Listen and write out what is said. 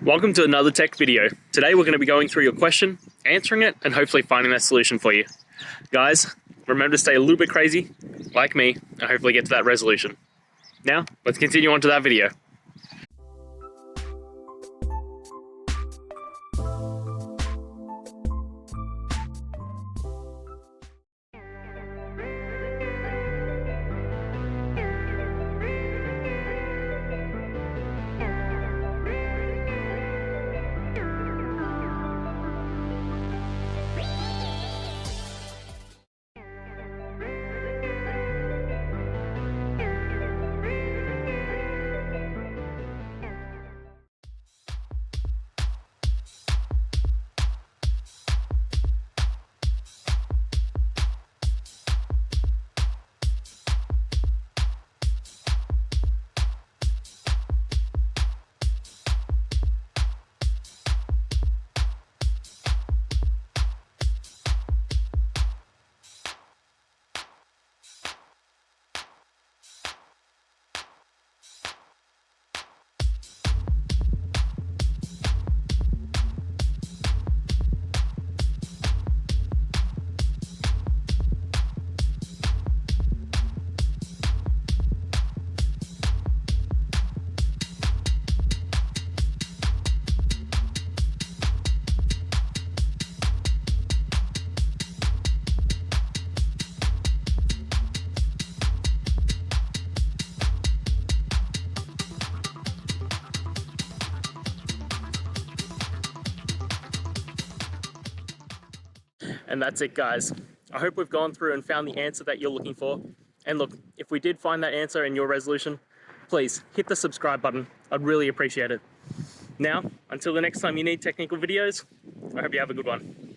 Welcome to another tech video. Today we're going to be going through your question, answering it, and hopefully finding that solution for you. Guys, remember to stay a little bit crazy, like me, and hopefully get to that resolution. Now, let's continue on to that video. And that's it, guys. I hope we've gone through and found the answer that you're looking for. And look, if we did find that answer in your resolution, please hit the subscribe button. I'd really appreciate it. Now, until the next time you need technical videos, I hope you have a good one.